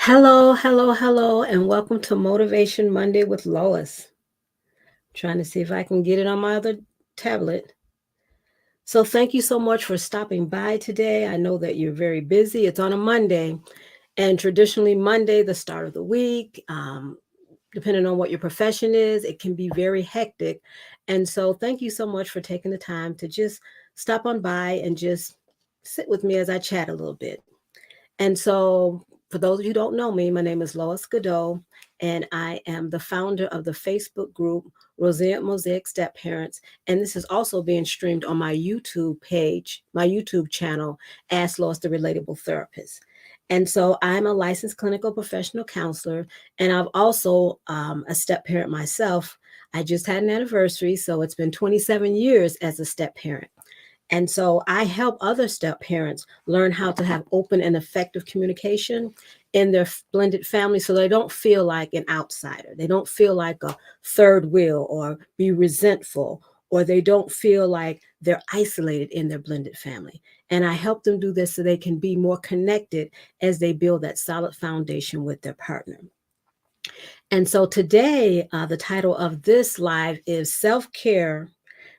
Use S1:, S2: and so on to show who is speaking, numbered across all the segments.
S1: Hello, hello, hello, and welcome to Motivation Monday with Lois. Trying to see if I can get it on my other tablet. So, thank you so much for stopping by today. I know that you're very busy. It's on a Monday, and traditionally, Monday, the start of the week, depending on what your profession is, it can be very hectic. And so, thank you so much for taking the time to just stop on by and just sit with me as I chat a little bit. And so, for those of you who don't know me, my name is Lois Godot, and I am the founder of the Facebook group Roseanne Mosaic Step Parents. And this is also being streamed on my YouTube page, my YouTube channel, Ask Lois the Relatable Therapist. And so I'm a licensed clinical professional counselor, and I've also a step parent myself. I just had an anniversary, so it's been 27 years as a step parent. And so I help other step parents learn how to have open and effective communication in their blended family so they don't feel like an outsider. They don't feel like a third wheel or be resentful, or they don't feel like they're isolated in their blended family. And I help them do this so they can be more connected as they build that solid foundation with their partner. And so today, the title of this live is Self Care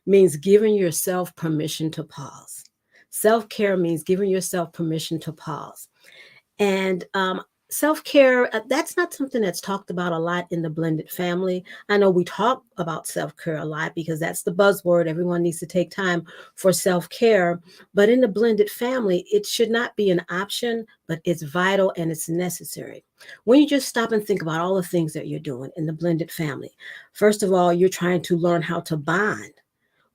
S1: means giving yourself permission to pause. Self care means giving yourself permission to pause. And self care, that's not something that's talked about a lot in the blended family. I know we talk about self care a lot because that's the buzzword. Everyone needs to take time for self care. But in the blended family, it should not be an option, but it's vital and it's necessary. When you just stop and think about all the things that you're doing in the blended family, first of all, you're trying to learn how to bond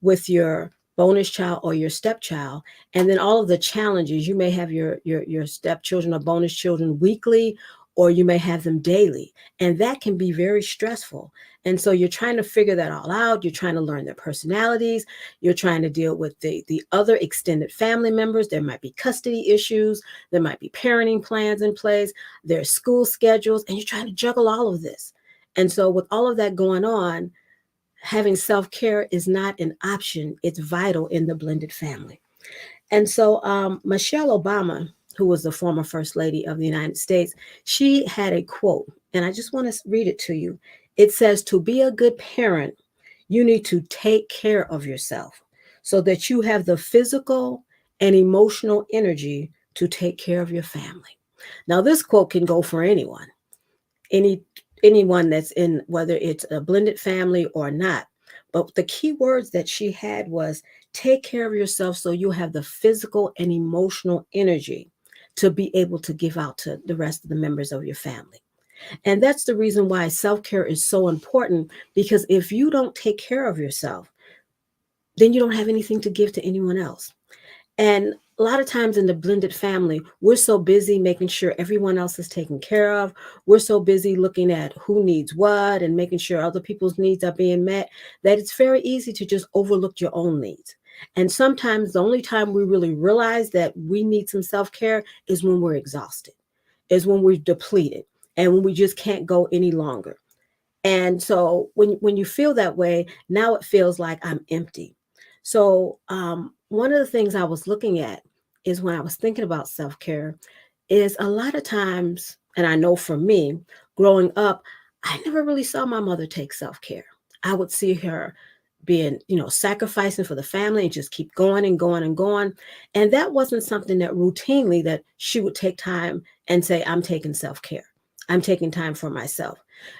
S1: with your bonus child or your stepchild, and then all of the challenges. You may have your stepchildren or bonus children weekly, or you may have them daily, and that can be very stressful. And so you're trying to figure that all out. You're trying to learn their personalities. You're trying to deal with the other extended family members. There might be custody issues. There might be parenting plans in place. There's school schedules, and you're trying to juggle all of this. And so with all of that going on, having self care is not an option, it's vital in the blended family. And so, Michelle Obama, who was the former First Lady of the United States, she had a quote, and I just want to read it to you. It says, "To be a good parent, you need to take care of yourself so that you have the physical and emotional energy to take care of your family." Now, this quote can go for anyone, any anyone that's in, whether it's a blended family or not. But the key words that she had was take care of yourself so you have the physical and emotional energy to be able to give out to the rest of the members of your family. And that's the reason why self-care is so important, because if you don't take care of yourself, then you don't have anything to give to anyone else. And a lot of times in the blended family, we're so busy making sure everyone else is taken care of. We're so busy looking at who needs what and making sure other people's needs are being met, that it's very easy to just overlook your own needs. And sometimes the only time we really realize that we need some self care is when we're exhausted, is when we're depleted, and when we just can't go any longer. And so when you feel that way, now it feels like I'm empty. So one of the things I was looking at is, when I was thinking about self-care, is a lot of times, and I know for me, growing up, I never really saw my mother take self-care. I would see her being, sacrificing for the family and just keep going and going and going. And that wasn't something that routinely that she would take time and say, I'm taking self-care. I'm taking time for myself.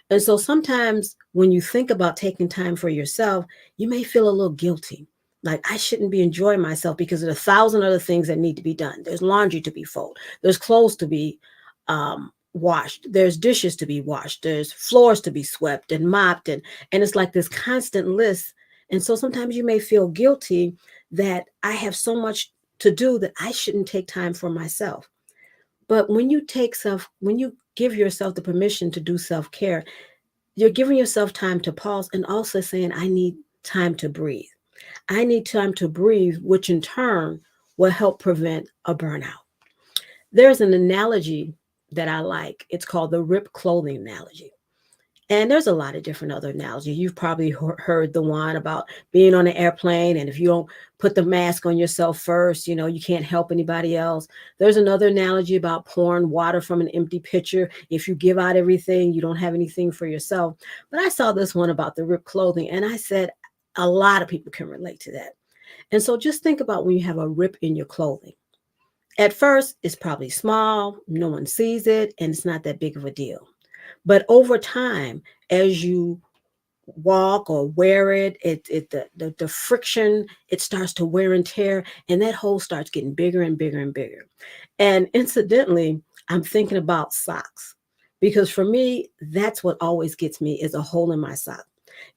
S1: And so sometimes when you think about taking time for yourself, you may feel a little guilty. Like, I shouldn't be enjoying myself because of a thousand other things that need to be done. There's laundry to be folded. There's clothes to be washed. There's dishes to be washed. There's floors to be swept and mopped. And it's like this constant list. And so sometimes you may feel guilty that I have so much to do that I shouldn't take time for myself. But when you give yourself the permission to do self-care, you're giving yourself time to pause and also saying, I need time to breathe. I need time to breathe, which in turn will help prevent a burnout. There's an analogy that I like. It's called the ripped clothing analogy. And there's a lot of different other analogies. You've probably heard the one about being on an airplane, and if you don't put the mask on yourself first, you can't help anybody else. There's another analogy about pouring water from an empty pitcher. If you give out everything, you don't have anything for yourself. But I saw this one about the ripped clothing, and I said a lot of people can relate to that. And so just think about when you have a rip in your clothing. At first, it's probably small, no one sees it, and it's not that big of a deal. But over time, as you walk or wear it, the friction, it starts to wear and tear, and that hole starts getting bigger and bigger and bigger. And incidentally, I'm thinking about socks, because for me, that's what always gets me, is a hole in my sock.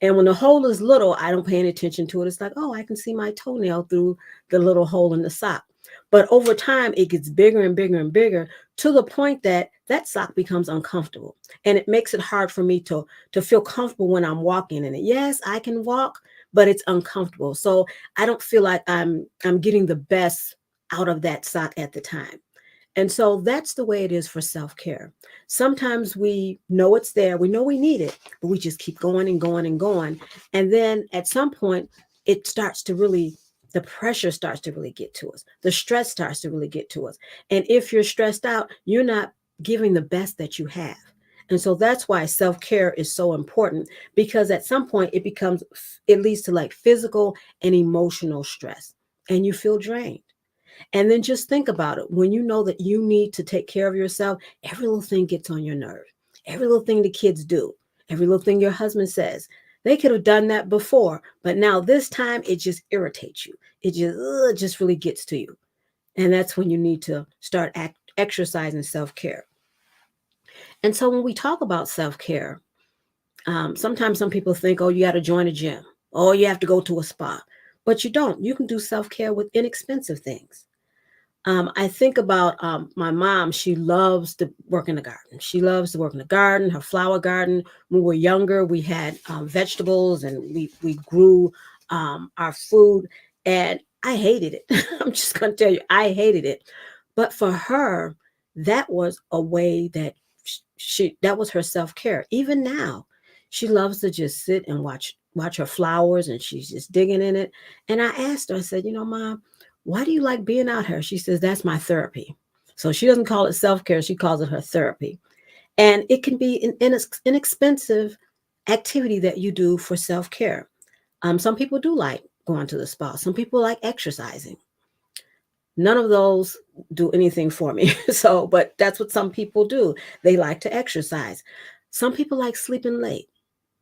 S1: And when the hole is little, I don't pay any attention to it. It's like, oh, I can see my toenail through the little hole in the sock. But over time, it gets bigger and bigger and bigger, to the point that that sock becomes uncomfortable. And it makes it hard for me to feel comfortable when I'm walking in it. Yes, I can walk, but it's uncomfortable. So I don't feel like I'm getting the best out of that sock at the time. And so that's the way it is for self-care. Sometimes we know it's there, we know we need it, but we just keep going and going and going. And then at some point, it starts to really, the pressure starts to really get to us. The stress starts to really get to us. And if you're stressed out, you're not giving the best that you have. And so that's why self-care is so important, because at some point it leads to like physical and emotional stress, and you feel drained. And then just think about it. When you know that you need to take care of yourself, every little thing gets on your nerve. Every little thing the kids do, every little thing your husband says. They could have done that before, but now this time it just irritates you. It just really gets to you. And that's when you need to start exercising self-care. And so when we talk about self-care, sometimes some people think, oh, you got to join a gym. Oh, you have to go to a spa. But you don't. You can do self-care with inexpensive things. I think about my mom. She loves to work in the garden. She loves to work in the garden, her flower garden. When we were younger, we had vegetables, and we grew our food. And I hated it. I'm just going to tell you, I hated it. But for her, that was a way that that was her self-care. Even now, she loves to just sit and watch her flowers, and she's just digging in it. And I asked her, I said, Mom, why do you like being out here? She says, that's my therapy. So she doesn't call it self-care, she calls it her therapy. And it can be an inexpensive activity that you do for self-care. Some people do like going to the spa. Some people like exercising. None of those do anything for me. But that's what some people do. They like to exercise. Some people like sleeping late.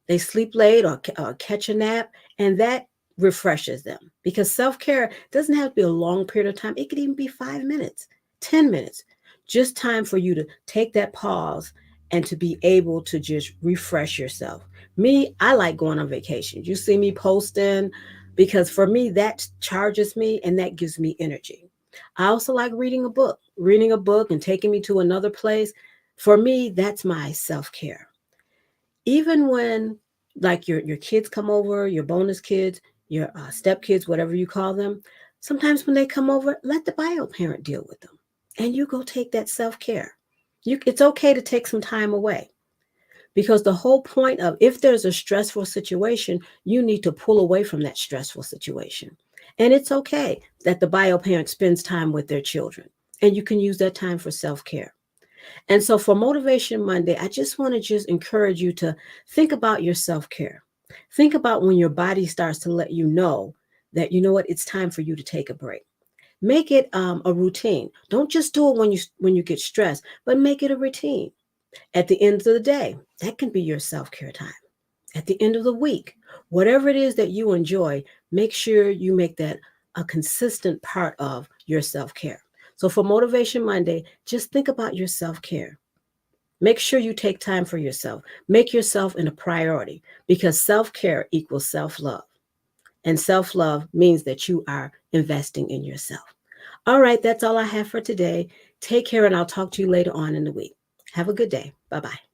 S1: They sleep late, or catch a nap, and that refreshes them, because self-care doesn't have to be a long period of time. It could even be 5 minutes, 10 minutes, just time for you to take that pause and to be able to just refresh yourself. Me, I like going on vacation. You see me posting, because for me, that charges me and that gives me energy. I also like reading a book and taking me to another place. For me, that's my self-care. Even when, like, your kids come over, your bonus kids, your step kids, whatever you call them, sometimes when they come over, let the bio parent deal with them, and you go take that self-care. It's okay to take some time away, because the whole point of, if there's a stressful situation, you need to pull away from that stressful situation. And it's okay that the bio parent spends time with their children, and you can use that time for self-care. And so for Motivation Monday, I just want to just encourage you to think about your self-care. Think about when your body starts to let you know that, you know what, it's time for you to take a break. Make it a routine. Don't just do it when you get stressed, but make it a routine. At the end of the day, that can be your self-care time. At the end of the week, whatever it is that you enjoy, make sure you make that a consistent part of your self-care. So for Motivation Monday, just think about your self-care. Make sure you take time for yourself. Make yourself a priority, because self-care equals self-love. And self-love means that you are investing in yourself. All right, that's all I have for today. Take care, and I'll talk to you later on in the week. Have a good day. Bye-bye.